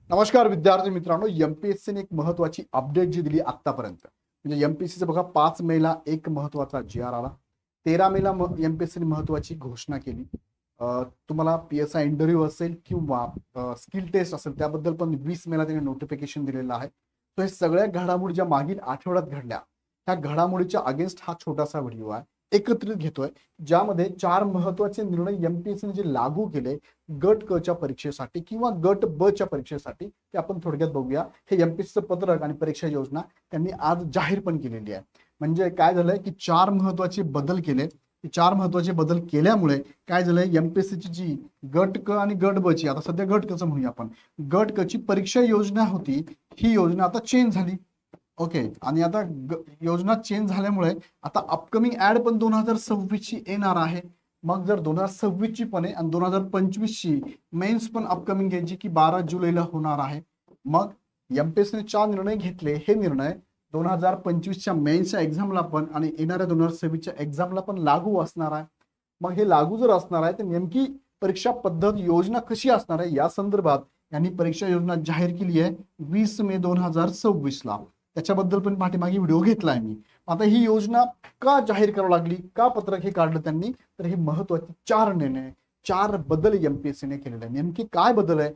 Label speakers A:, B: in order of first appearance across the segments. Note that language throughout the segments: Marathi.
A: नमस्कार विद्यार्थी मित्रांनो, एमपीएससीने एक महत्वाची अपडेट जी दिली आतापर्यंत, म्हणजे एमपीएससीचं बघा 5 मेला एक महत्वाचा जी आर आला. 13 मेला एमपीएससीने महत्वाची घोषणा केली. तुम्हाला पीएसआय इंटरव्ह्यू असेल किंवा स्किल टेस्ट असेल त्याबद्दल पण 20 मेला त्यांनी नोटिफिकेशन दिलेलं आहे. तो हे सगळ्या घडामोडी ज्या मागील आठवड्यात घडल्या त्या घडामोडीच्या अगेन्स्ट हा छोटासा व्हिडिओ आहे, एकत्रित घेतोय, ज्यामध्ये 4 महत्वाचे निर्णय एमपीएससीने जे लागू केले गट क च्या परीक्षेसाठी किंवा गट ब च्या परीक्षेसाठी ते आपण थोडक्यात बघूया. हे एमपीएससीचं पत्रक आणि परीक्षा योजना त्यांनी आज जाहीर पण केलेली आहे. म्हणजे काय झालंय की 4 महत्वाचे बदल केले. 4 महत्वाचे बदल केल्यामुळे काय झालंय, एमपीएससीची जी गट क आणि गट ब ची, आता सध्या गट क चं म्हणूया आपण, गट क ची परीक्षा योजना होती, ही योजना आता चेंज झाली. ओके, आणि आता योजना चेंज झाल्यामुळे आता अपकमिंग ऍड पण 2026 ची येणार आहे. मग जर 2026 ची पण आहे आणि 2025 ची मेन्स पण अपकमिंग आहे, जी की 12 जुलैला होणार आहे. मग एमपीएससीने 4 निर्णय घेतले. हे निर्णय 2025च्या मेन्सच्या एक्झामला पण आणि येणाऱ्या 2026च्या एक्झामला पण लागू असणार आहे. मग हे लागू जर असणार आहे तर नेमकी परीक्षा पद्धत योजना कशी असणार आहे या संदर्भात यांनी परीक्षा योजना जाहीर केली आहे 20 मे 2026 ला. त्याच्याबद्दल पण पाठीमागे व्हिडिओ घेतलाय मी. आता ही योजना का जाहीर करावी लागली, का पत्रक हे काढलं त्यांनी, तर हे महत्वाचे 4 निर्णय, 4 बदल एमपीएससीने केलेले आहे. नेमके काय बदल आहे?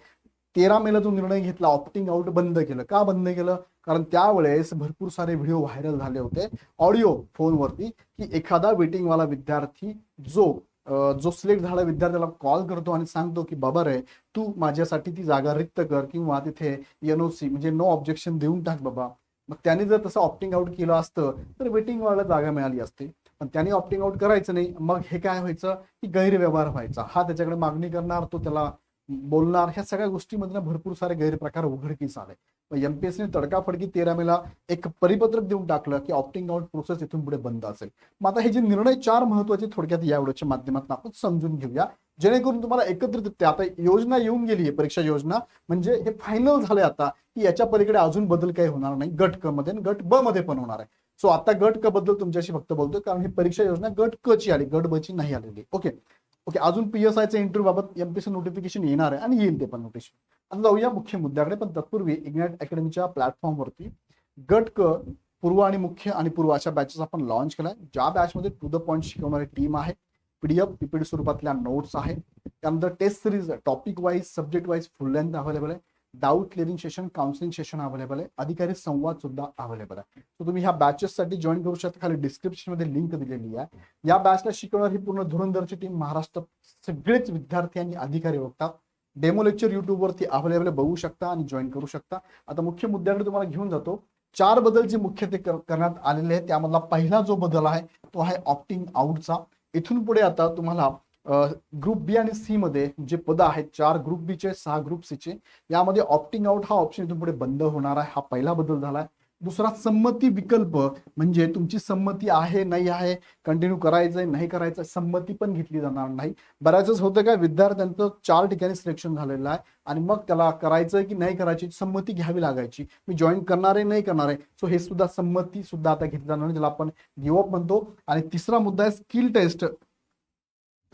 A: 13 मेला जो निर्णय घेतला, ऑप्टिंग आउट बंद केलं. का बंद केलं? कारण त्यावेळेस भरपूर सारे व्हिडिओ व्हायरल झाले होते ऑडिओ फोनवरती, की एखादा वेटिंगवाला विद्यार्थी जो सिलेक्ट झाला विद्यार्थ्याला कॉल करतो आणि सांगतो की बाबा रे, तू माझ्यासाठी ती जागा रिक्त कर किंवा तिथे एनओसी म्हणजे नो ऑब्जेक्शन देऊन टाक बाबा. मग त्याने जर तसं ऑप्टिंग आउट केलं असतं तर वेटिंगवाला जागा मिळाली असते. पण त्याने ऑप्टिंग आउट करायचं नाही. मग हे काय व्हायचं की गैरव्यवहार व्हायचा. हा त्याच्याकडे मागणी करणार, तो त्याला बोलणार, ह्या सगळ्या गोष्टीमधून भरपूर सारे गैरप्रकार उघडकीस आले. एमपीएससीने तडकाफडकी 13 मेला एक परिपत्रक देऊन टाकलं की ऑप्टिंग आउट प्रोसेस इथून पुढे बंद असेल. मग आता हे जे निर्णय 4 महत्वाचे थोडक्यात या व्हिडिओच्या माध्यमातून आपण समजून घेऊया, जेणेकरून तुम्हाला एकत्रित आता योजना येऊन गेली आहे, परीक्षा योजना, म्हणजे हे फायनल झालंय आता की याच्या पलीकडे अजून बदल काही होणार नाही. गट क मध्ये आणि गट ब मध्ये पण होणार आहे. सो आता गट क बद्दल तुमच्याशी फक्त बोलतोय कारण ही परीक्षा योजना गट क ची आली, गट ब ची नाही आलेली. ओके ओके, अजून पीएसआयच्या इंटरव्ह्यू बाबत एमपीएससी नोटिफिकेशन येणार आहे आणि येईल ते पण नोटिफिकेशन. आता जाऊया मुख्य मुद्द्याकडे, पण तत्पूर्वी इग्नाइट अकॅडमीच्या प्लॅटफॉर्मवरती गट क पूर्व आणि मुख्य आणि पूर्व अशा बॅचेस आपण लॉन्च केलाय, ज्या बॅचमध्ये टू द पॉइंट शिकवणारी टीम आहे, पीडीएफ पीपीटी स्वरूपातल्या नोट्स आहे, त्यानंतर test series topic wise subject wise full length available आहे, doubt clearing session counselling session available आहे, अधिकारी संवाद सुद्धा अवेलेबल आहे. तर तुम्ही ह्या बॅचेससाठी जॉईन करू शकता. खाली डिस्क्रिप्शन मध्ये लिंक दिलेली आहे. या बॅचला शिकवणारी पूर्ण धुरंधरची टीम महाराष्ट्रात सगळेच विद्यार्थी आणि अधिकारी बघतात. डेमो लेक्चर युट्यूबवरती अवेलेबल बघू शकता आणि जॉईन करू शकता. आता मुख्य मुद्द्याकडे तुम्हाला घेऊन जातो. 4 बदल जे मुख्य ते करण्यात आलेले आहेत त्यामधला पहिला जो बदल आहे तो आहे ऑप्टिंग आउटचा. इथून पुढे आता तुम्हाला ग्रुप बी आणि सी मध्ये जे पद आहेत, 4 ग्रुप बी चे 6 ग्रुप सी चे, यामध्ये ऑप्टिंग आउट हा ऑप्शन इथून पुढे बंद होणार आहे. हा पहिला बदल झालाय. दुसरा संमती विकल्प, म्हणजे तुमची संमती आहे नाही आहे, कंटिन्यू करायचंय नाही करायचं, संमती पण घेतली जाणार नाही. बऱ्याच होतं काय, विद्यार्थ्यांचं 4 ठिकाणी सिलेक्शन झालेलं आहे आणि मग त्याला करायचंय की नाही करायची संमती घ्यावी लागायची, मी जॉईन करणार आहे नाही करणार आहे. सो हे सुद्धा संमती सुद्धा आता घेतली जाणार, ज्याला आपण गिव्ह अप म्हणतो. आणि तिसरा मुद्दा आहे स्किल टेस्ट.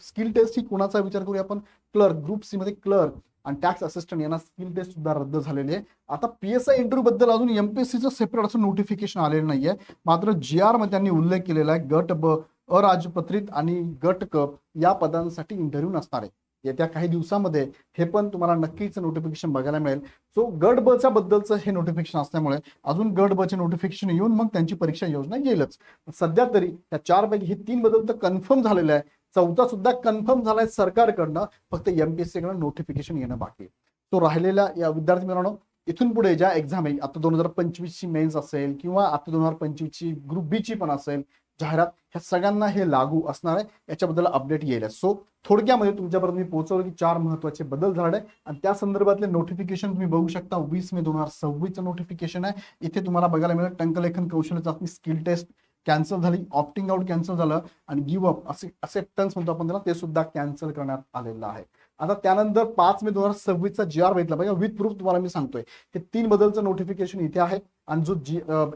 A: स्किल टेस्ट ही कोणाचा विचार करूया आपण, क्लर्क, ग्रुप सी मध्ये क्लर्क आणि टॅक्स असिस्टंट यांना स्किल टेस्ट सुद्धा रद्द झालेली आहे. आता पीएसआय इंटरव्ह्यू बद्दल अजून एमपीएससीचं सेपरेट असं नोटिफिकेशन आलेलं नाहीये. मात्र जी आर मध्ये त्यांनी उल्लेख केलेला आहे गट ब अराजपत्रित आणि गट क या पदांसाठी इंटरव्ह्यू नसणार आहे. येत्या काही दिवसामध्ये हे पण तुम्हाला नक्कीच नोटिफिकेशन बघायला मिळेल. सो गट ब च्या बद्दलचं हे नोटिफिकेशन असल्यामुळे अजून गट ब चे नोटिफिकेशन येऊन मग त्यांची परीक्षा योजना येईलच. सध्या तरी त्या 4 पैकी हे 3 बदल तर कन्फर्म झालेले आहे. 4था सुद्धा कन्फर्म झालाय सरकारकडनं, फक्त एमपीएससी कडनं नोटिफिकेशन येणं बाकी आहे. तो राहिलेल्या या विद्यार्थी मित्रांनो, इथून पुढे ज्या एक्झाम आहे, आता 2025 ची मेन्स असेल किंवा आता 2025 ची ग्रुप बी ची पण असेल जाहिरात, ह्या सगळ्यांना हे लागू असणार आहे. याच्याबद्दल अपडेट येईल. सो थोडक्यामध्ये तुमच्यापर्यंत मी पोहोचवलं की 4 महत्वाचे बदल झाले आणि त्या संदर्भातले नोटिफिकेशन तुम्ही बघू शकता. 20 मे 2026 नोटिफिकेशन आहे. इथे तुम्हाला बघायला मिळेल टंकलेखन कौशल्य चाचणी स्किल टेस्ट कॅन्सल झाली, ऑप्टिंग आउट कॅन्सल झालं आणि गिव्ह अप असेप्टन्स म्हणतो आपण त्याला, ते सुद्धा कॅन्सल करण्यात आलेलं आहे. आता त्यानंतर 5 मे 2026 चा जी आर भेटला पाहिजे विथ प्रूफ तुम्हाला मी सांगतोय. हे 3 बदलचं नोटिफिकेशन इथे आहे आणि जो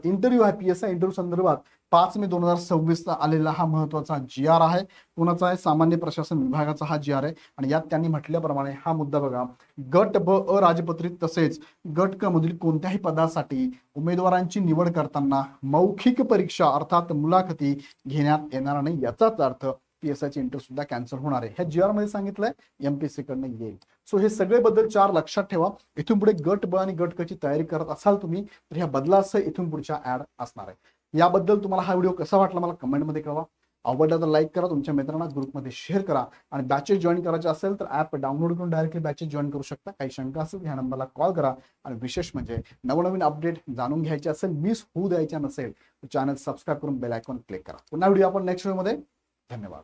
A: इंटरव्ह्यू आहे पीएसआय इंटरव्ह्यू संदर्भात 5 मे 2026 आलेला हा महत्वाचा जी आर आहे. कोणाचा आहे? सामान्य प्रशासन विभागाचा हा जी आर आहे. आणि यात त्यांनी म्हटल्याप्रमाणे हा मुद्दा बघा, गट ब अराजपत्रित तसेच गट क मधील कोणत्याही पदासाठी उमेदवारांची निवड करताना मौखिक परीक्षा अर्थात मुलाखती घेण्यात येणार नाही. याचाच अर्थ PSIची इंटरव्ह्यू सुद्धा कॅन्सल होणार आहे. ह्या जी आर मध्ये सांगितलंय, MPSC कडनं येईल. सो हे सगळे बदल 4 लक्षात ठेवा. इथून पुढे गट ब आणि गट क ची तयारी करत असाल तुम्ही तर ह्या बदलासह इथून पुढच्या ऍड असणार आहे. याबद्दल तुम्हाला हा व्हिडिओ कसा वाटला मला कमेंटमध्ये कळवा. आवडला तर लाईक करा, तुमच्या मित्रांना ग्रुपमध्ये शेअर करा आणि बॅचेस जॉईन करायचे असेल तर ऍप डाउनलोड करून डायरेक्टली बॅचेस जॉईन करू शकता. काही शंका असेल ह्या नंबरला कॉल करा. आणि विशेष म्हणजे नवनवीन अपडेट जाणून घ्यायचे असेल, मिस होऊ द्यायच्या नसेल तर चॅनल सबस्क्राईब करून बेल आयकॉन क्लिक करा. पुन्हा व्हिडिओ आपण नेक्स्ट व्हिडिओमध्ये. धन्यवाद.